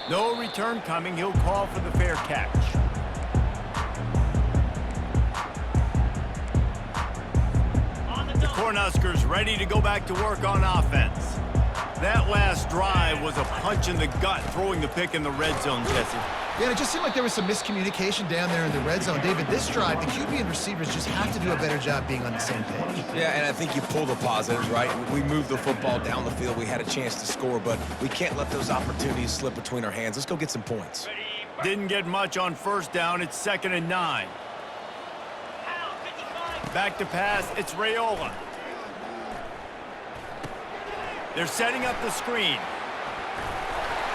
No return coming. He'll call for the fair catch. The Cornhuskers ready to go back to work on offense. That last drive was a punch in the gut, throwing the pick in the red zone, Jesse. Yeah, and it just seemed like there was some miscommunication down there in the red zone. David, this drive, the QB and receivers just have to do a better job being on the same page. Yeah, and I think you pull the positives, right? We moved the football down the field. We had a chance to score, but we can't let those opportunities slip between our hands. Let's go get some points. Didn't get much on first down. It's 2nd and 9. Back to pass. It's Raiola. They're setting up the screen.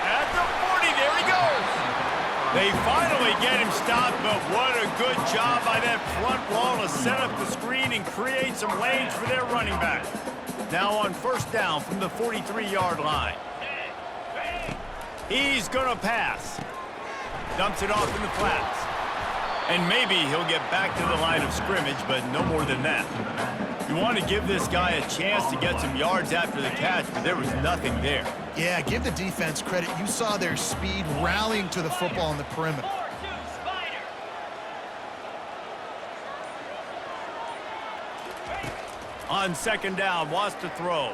At the 40, there he goes. They finally get him stopped, but what a good job by that front wall to set up the screen and create some lanes for their running back. Now on first down from the 43-yard line. He's going to pass. Dumps it off in the flats. And maybe he'll get back to the line of scrimmage, but no more than that. You want to give this guy a chance to get some yards after the catch, but there was nothing there. Yeah, give the defense credit. You saw their speed rallying to the football on the perimeter. On second down, wants to throw.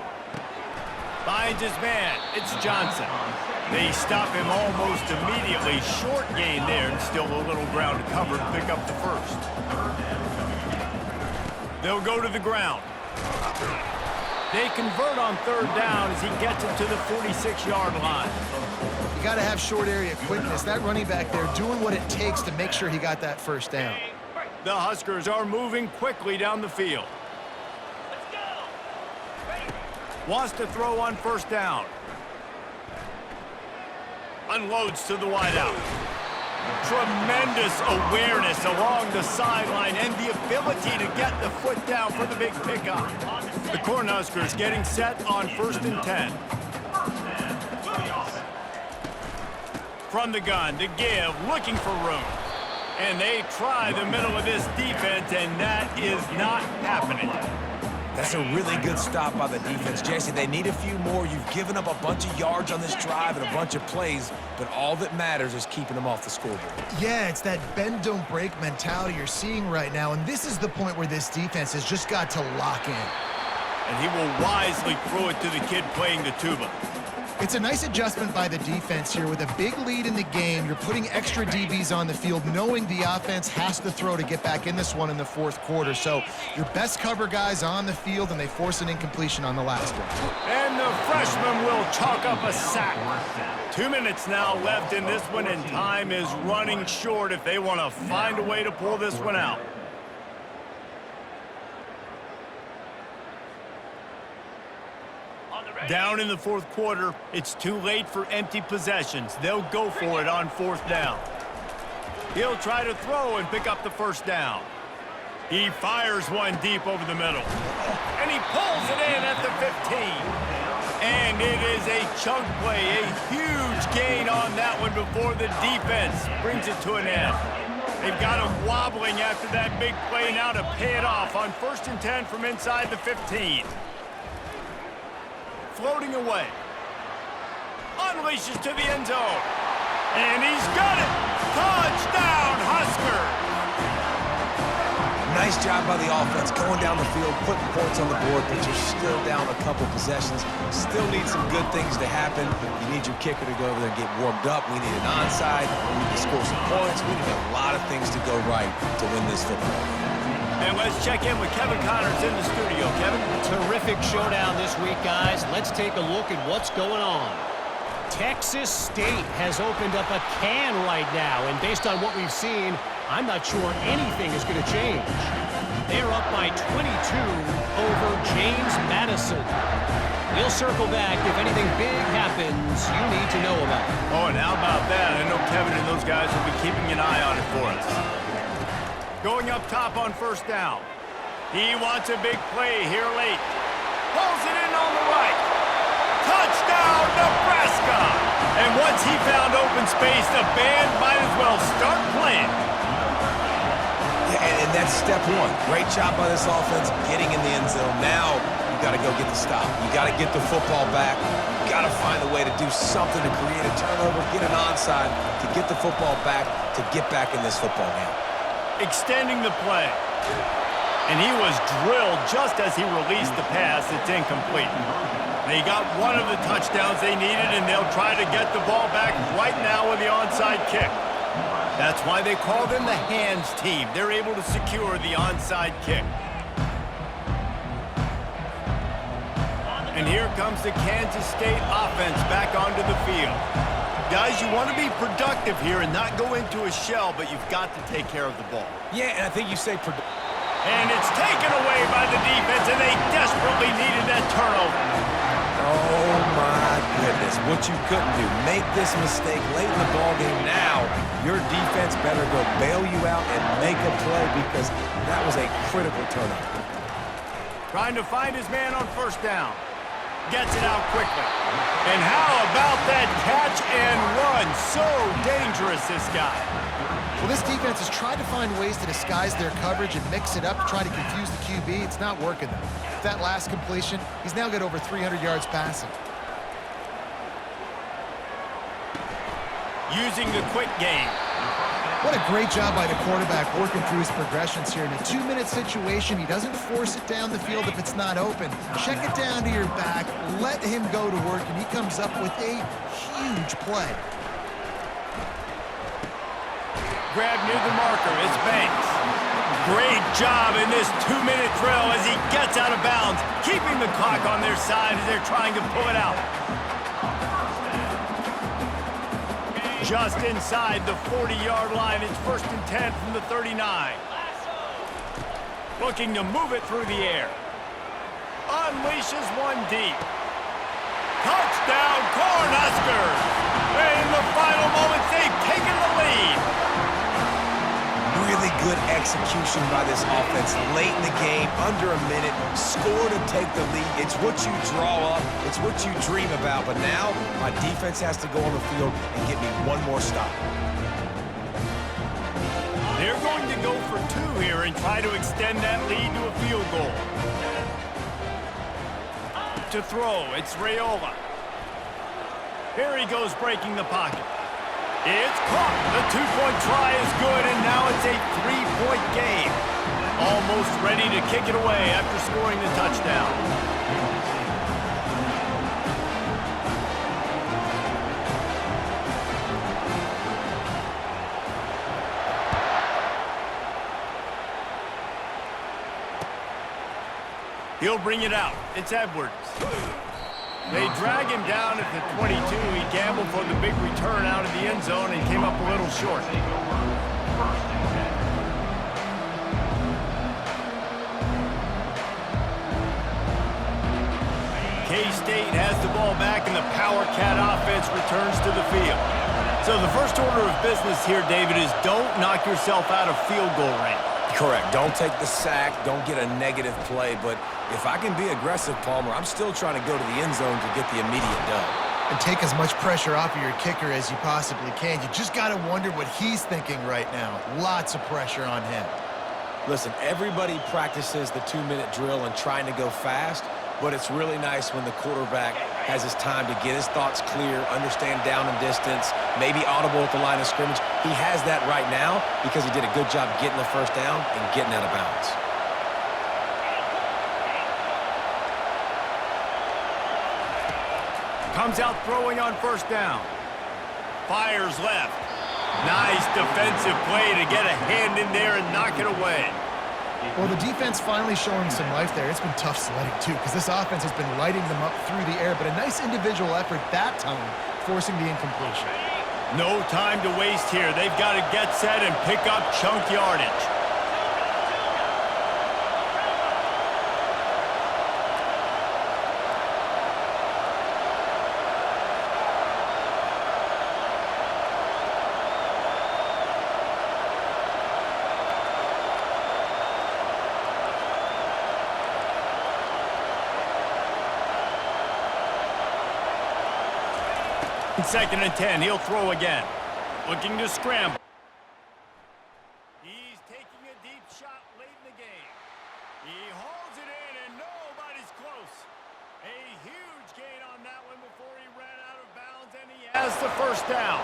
Finds his man. It's Johnson. They stop him almost immediately. Short gain there, and still a little ground to cover to pick up the first. They'll go to the ground. They convert on third down as he gets it to the 46-yard line. You got to have short area quickness. That running back there doing what it takes to make sure he got that first down. The Huskers are moving quickly down the field. Wants to throw on first down. Unloads to the wideout. Tremendous awareness along the sideline and the ability to get the foot down for the big pickup. The Cornhuskers getting set on 1st and 10. From the gun to give, looking for room. And they try the middle of this defense, and that is not happening. That's a really good stop by the defense. Jesse, they need a few more. You've given up a bunch of yards on this drive and a bunch of plays, but all that matters is keeping them off the scoreboard. Yeah, it's that bend, don't break mentality you're seeing right now, and this is the point where this defense has just got to lock in. And he will wisely throw it to the kid playing the tuba. It's a nice adjustment by the defense here. With a big lead in the game, you're putting extra DBs on the field, knowing the offense has to throw to get back in this one in the fourth quarter. So your best cover guys on the field, and they force an incompletion on the last one. And the freshman will chalk up a sack. 2 minutes now left in this one, and time is running short if they want to find a way to pull this one out. Down in the fourth quarter, it's too late for empty possessions. They'll go for it on fourth down. He'll try to throw and pick up the first down. He fires one deep over the middle. And he pulls it in at the 15. And it is a chunk play, a huge gain on that one before the defense brings it to an end. They've got him wobbling after that big play now to pay it off on 1st and 10 from inside the 15. Floating away. Unleashes to the end zone. And he's got it. Touchdown, Husker. Nice job by the offense going down the field, putting points on the board, but you're still down a couple possessions. Still need some good things to happen. You need your kicker to go over there and get warmed up. We need an onside. We need to score some points. We need a lot of things to go right to win this football game. And let's check in with Kevin Connors in the studio. Kevin? Terrific showdown this week, guys. Let's take a look at what's going on. Texas State has opened up a can right now, and based on what we've seen, I'm not sure anything is going to change. They're up by 22 over James Madison. We'll circle back if anything big happens you need to know about. Oh, and how about that? I know Kevin and those guys will be keeping an eye on it for us. Going up top on first down. He wants a big play here late. Pulls it in on the right. Touchdown, Nebraska! And once he found open space, the band might as well start playing. Yeah, and that's step one. Great job by this offense getting in the end zone. Now you got to go get the stop. You got to get the football back. You got to find a way to do something to create a turnover, get an onside, to get the football back, to get back in this football game. Extending the play. And he was drilled just as he released the pass. It's incomplete. They got one of the touchdowns they needed, and they'll try to get the ball back right now with the onside kick. That's why they call them the hands team. They're able to secure the onside kick. And here comes the Kansas State offense back onto the field. Guys, you want to be productive here and not go into a shell, but you've got to take care of the ball. Yeah, and I think you say and it's taken away by the defense, and they desperately needed that turnover. Oh, my goodness. What you couldn't do. Make this mistake late in the ballgame. Now, your defense better go bail you out and make a play because that was a critical turnover. Trying to find his man on first down. Gets it out quickly. And how about that catch and run? So dangerous, this guy. Well, this defense has tried to find ways to disguise their coverage and mix it up to try to confuse the QB. It's not working, though. With that last completion, he's now got over 300 yards passing. Using the quick game. What a great job by the quarterback working through his progressions here. In a 2-minute situation, he doesn't force it down the field if it's not open. Check it down to your back, let him go to work, and he comes up with a huge play. Grab near the marker, it's Banks. Great job in this 2-minute drill as he gets out of bounds, keeping the clock on their side as they're trying to pull it out. Just inside the 40-yard line, it's 1st and 10 from the 39. Looking to move it through the air. Unleashes one deep. Touchdown, Cornhuskers! And in the final moments, they've taken the lead. Really good execution by this offense late in the game, under a minute, score to take the lead. It's what you draw up, it's what you dream about, but now my defense has to go on the field and get me one more stop. They're going to go for 2 here and try to extend that lead to a field goal. To throw, it's Raiola. Here he goes breaking the pocket. It's caught. The 2-point try is good, and now it's a 3-point game. Almost ready to kick it away after scoring the touchdown. He'll bring it out. It's Edwards. They drag him down at the 22. He gambled for the big return out of the end zone and came up a little short. K-State has the ball back, and the Power Cat offense returns to the field. So the first order of business here, David, is don't knock yourself out of field goal range. Correct. Don't take the sack. Don't get a negative play. But if I can be aggressive, Palmer, I'm still trying to go to the end zone to get the immediate dub. And take as much pressure off of your kicker as you possibly can. You just got to wonder what he's thinking right now. Lots of pressure on him. Listen, everybody practices the 2-minute drill and trying to go fast, but it's really nice when the quarterback has his time to get his thoughts clear, understand down and distance, maybe audible at the line of scrimmage. He has that right now because he did a good job getting the first down and getting out of bounds. Comes out throwing on first down. Fires left. Nice defensive play to get a hand in there and knock it away. Well, the defense finally showing some life there. It's been tough sledding, too, because this offense has been lighting them up through the air, but a nice individual effort that time, forcing the incompletion. No time to waste here. They've got to get set and pick up chunk yardage. Second and 10, he'll throw again. Looking to scramble. He's taking a deep shot late in the game. He hauls it in, and nobody's close. A huge gain on that one before he has the first down.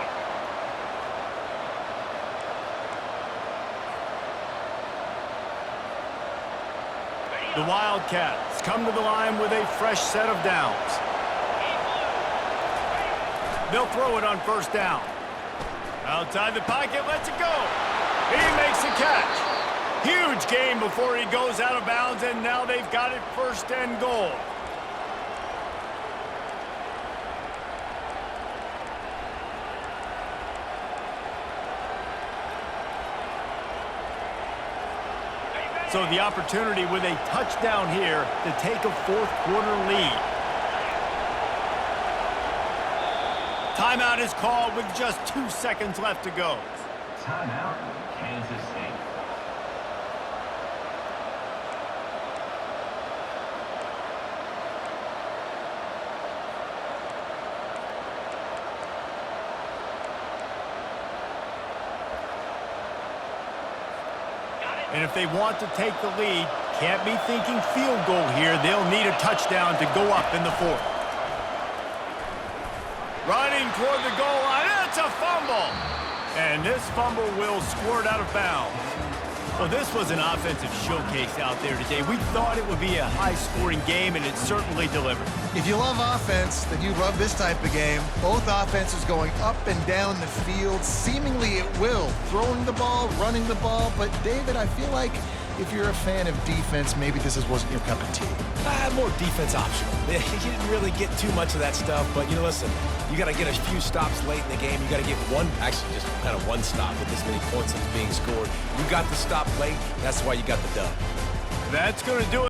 The Wildcats come to the line with a fresh set of downs. They'll throw it on first down. Outside the pocket, lets it go. He makes the catch. Huge gain before he goes out of bounds, and now they've got it first and goal. So the opportunity with a touchdown here to take a fourth quarter lead. Timeout is called with just 2 seconds left to go. Timeout, Kansas State. And if they want to take the lead, can't be thinking field goal here. They'll need a touchdown to go up in the fourth. Running toward the goal line, it's a fumble. And this fumble will squirt out of bounds. Well, this was an offensive showcase out there today. We thought it would be a high-scoring game, and it certainly delivered. If you love offense, then you love this type of game. Both offenses going up and down the field, seemingly at will. Throwing the ball, running the ball. But, David, I feel like if you're a fan of defense, maybe this wasn't your cup of tea. More defense optional. You didn't really get too much of that stuff, but, listen, you got to get a few stops late in the game. You got to get actually just kind of one stop with this many points that's being scored. You got the stop late. That's why you got the dub. That's going to do it.